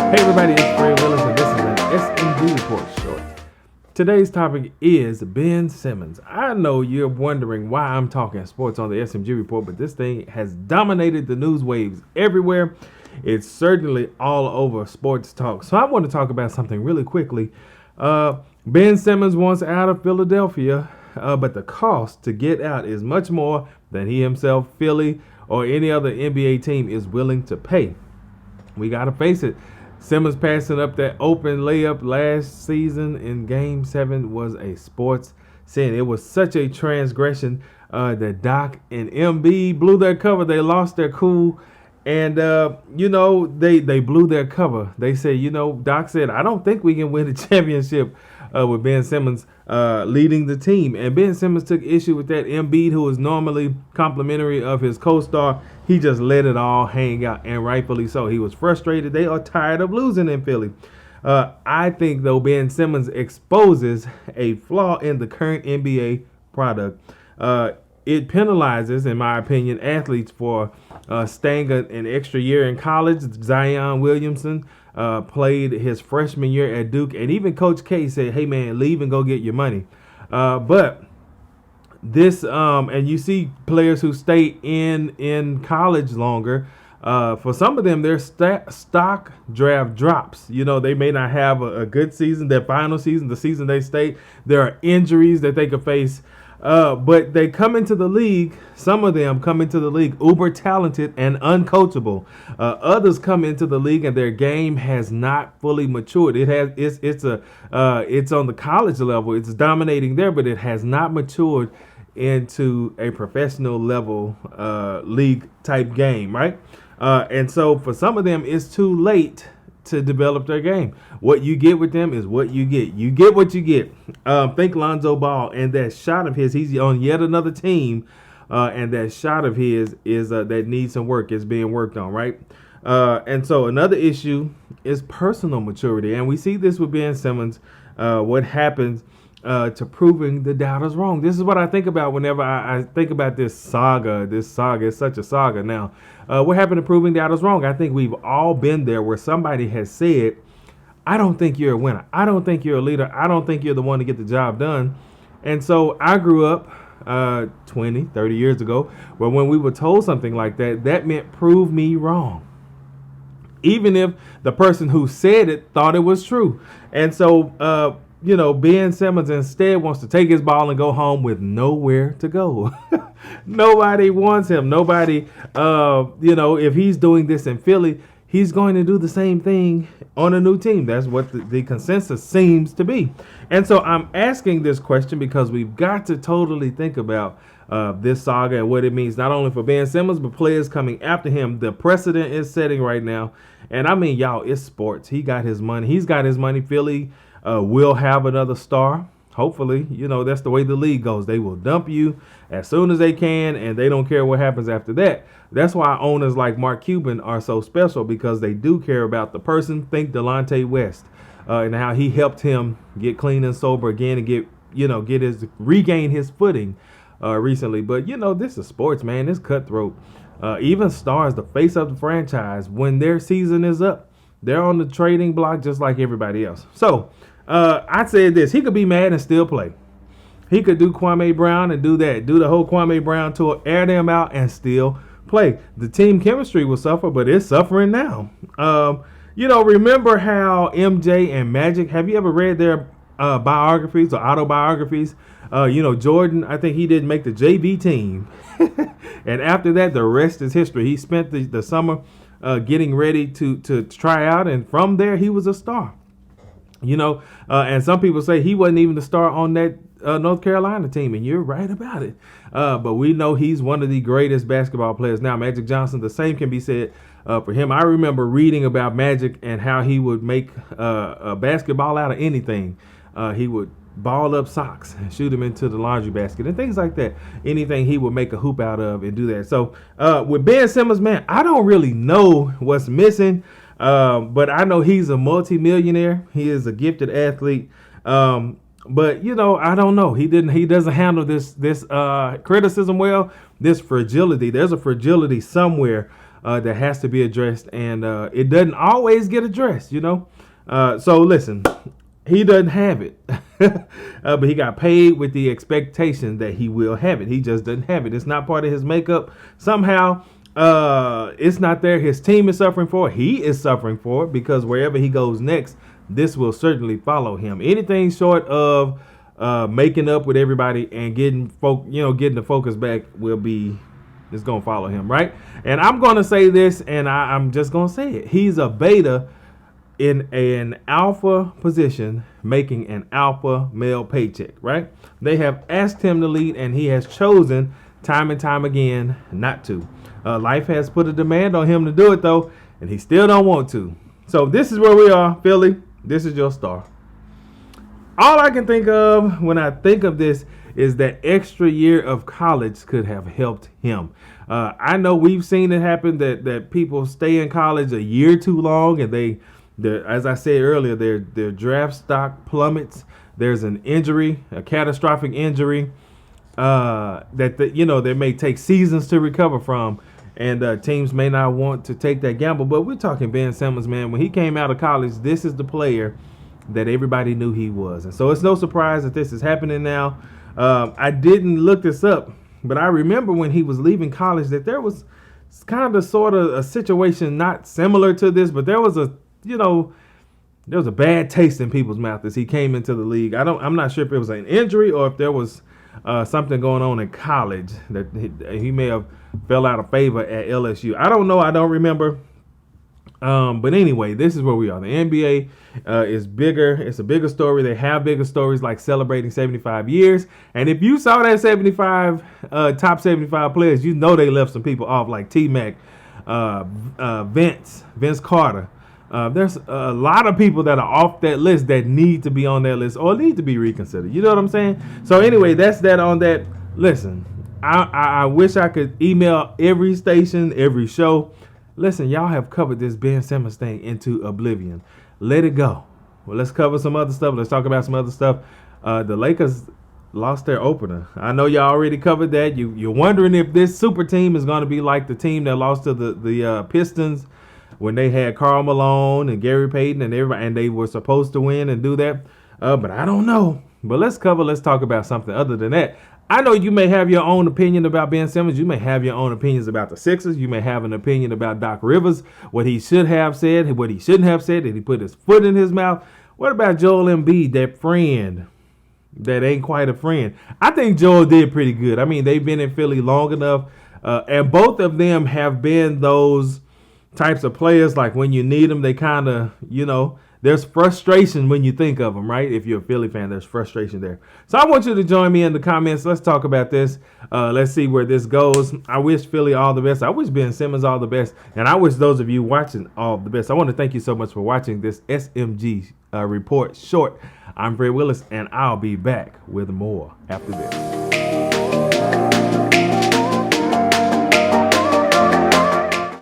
Hey everybody, it's Fred Willis and this is an SMG Report short. Today's topic is Ben Simmons. I know you're wondering why I'm talking sports on the SMG Report, but this thing has dominated the news waves everywhere. It's certainly all over sports talk. So I want to talk about something really quickly. Ben Simmons wants out of Philadelphia, but the cost to get out is much more than he himself, Philly, or any other NBA team is willing to pay. We got to face it. Simmons passing up that open layup last season in Game 7 was a sports sin. It was such a transgression that Doc and MB blew their cover. They lost their cool. And, they blew their cover. They said, Doc said, I don't think we can win a championship with Ben Simmons leading the team. And Ben Simmons took issue with that. Embiid, who is normally complimentary of his co-star, he just let it all hang out, and rightfully so. He was frustrated. They are tired of losing in Philly. I think, though, Ben Simmons exposes a flaw in the current NBA product. It penalizes, in my opinion, athletes for staying an extra year in college. Zion Williamson played his freshman year at Duke, and even Coach K said, hey, man, leave and go get your money. But this, and you see players who stay in college longer. For some of them, their stock draft drops. They may not have a good season, their final season, the season they stay. There are injuries that they could face. But they come into the league, some of them come into the league uber talented and uncoachable. Others come into the league and their game has not fully matured. It's on the college level, it's dominating there, but it has not matured into a professional level league type game, right? And so for some of them, it's too late to develop their game. What you get with them is what you get. You get what you get. Think Lonzo Ball and that shot of his. He's on yet another team, and that shot of his is that needs some work. It's being worked on, right? And so another issue is personal maturity, and we see this with Ben Simmons. What happens to proving the doubters wrong? This is what I think about whenever I think about this saga. This saga is such a saga now. What happened to proving doubters wrong? I think we've all been there where somebody has said, I don't think you're a winner. I don't think you're a leader. I don't think you're the one to get the job done. And so I grew up 20, 30 years ago, where when we were told something like that, that meant prove me wrong. Even if the person who said it thought it was true. And so, Ben Simmons instead wants to take his ball and go home with nowhere to go. Nobody wants him. Nobody, if he's doing this in Philly, he's going to do the same thing on a new team. That's what the consensus seems to be. And so I'm asking this question because we've got to totally think about this saga and what it means, not only for Ben Simmons, but players coming after him. The precedent is setting right now. And I mean, y'all, it's sports. He got his money. He's got his money. Philly will have another star. Hopefully, that's the way the league goes. They will dump you as soon as they can, and they don't care what happens after that. That's why owners like Mark Cuban are so special, because they do care about the person. Think Delonte West and how he helped him get clean and sober again and regain his footing recently. But this is sports, man. It's cutthroat. Even stars, the face of the franchise, when their season is up, they're on the trading block just like everybody else. So I said this: he could be mad and still play. He could do Kwame Brown and do the whole Kwame Brown tour, air them out and still play. The team chemistry will suffer, but it's suffering now. Remember how MJ and Magic, have you ever read their biographies or autobiographies? Jordan, I think he didn't make the JV team. And after that, the rest is history. He spent the summer getting ready to try out, and from there, he was a star. And some people say he wasn't even the star on that North Carolina team, and you're right about it. But we know he's one of the greatest basketball players now. Magic Johnson, the same can be said for him. I remember reading about Magic and how he would make a basketball out of anything. He would ball up socks and shoot them into the laundry basket and things like that. Anything he would make a hoop out of and do that. So with Ben Simmons, man, I don't really know what's missing. But I know he's a multimillionaire. He is a gifted athlete. But I don't know. He doesn't handle this criticism well, this fragility. There's a fragility somewhere that has to be addressed, and it doesn't always get addressed, you know. So listen, he doesn't have it, but he got paid with the expectation that he will have it. He just doesn't have it. It's not part of his makeup. Somehow, it's not there. His team is suffering for it. He is suffering for it because wherever he goes next, this will certainly follow him. Anything short of making up with everybody and getting the focus back it's gonna follow him, right? And I'm gonna say this, and I'm just gonna say it. He's a beta in an alpha position, making an alpha male paycheck, right? They have asked him to lead, and he has chosen time and time again not to. Life has put a demand on him to do it, though, and he still don't want to. So this is where we are, Philly. This is your star. All I can think of when I think of this is that extra year of college could have helped him. I know we've seen it happen that people stay in college a year too long, and as I said earlier, their draft stock plummets. There's an injury, a catastrophic injury that they may take seasons to recover from, and teams may not want to take that gamble. But we're talking Ben Simmons, man. When he came out of college, this is the player that everybody knew he was, and so it's no surprise that this is happening now. I didn't look this up, but I remember when he was leaving college that there was kind of sort of a situation not similar to this, but there was a bad taste in people's mouth as he came into the league. I'm not sure if it was an injury or if there was something going on in college that he may have fell out of favor at LSU. I don't know. I don't remember. But anyway, this is where we are. The NBA is bigger. It's a bigger story. They have bigger stories like celebrating 75 years. And if you saw that 75 top 75 players, you know they left some people off like T-Mac, Vince Carter. There's a lot of people that are off that list that need to be on that list or need to be reconsidered. You know what I'm saying? So anyway, that's that on that. Listen, I wish I could email every station, every show. Listen, y'all have covered this Ben Simmons thing into oblivion. Let it go. Well, let's cover some other stuff. Let's talk about some other stuff. The Lakers lost their opener. I know y'all already covered that. You're wondering if this super team is going to be like the team that lost to the Pistons when they had Karl Malone and Gary Payton and everybody, and they were supposed to win and do that. But I don't know. But let's talk about something other than that. I know you may have your own opinion about Ben Simmons. You may have your own opinions about the Sixers. You may have an opinion about Doc Rivers, what he should have said, what he shouldn't have said, did he put his foot in his mouth? What about Joel Embiid, that friend that ain't quite a friend? I think Joel did pretty good. I mean, they've been in Philly long enough, and both of them have been those types of players, like when you need them, they kind of, there's frustration when you think of them, right? If you're a Philly fan, there's frustration there. So I want you to join me in the comments. Let's talk about this. Let's see where this goes. I wish Philly all the best. I wish Ben Simmons all the best. And I wish those of you watching all the best. I want to thank you so much for watching this SMG report short. I'm Fred Willis, and I'll be back with more after this.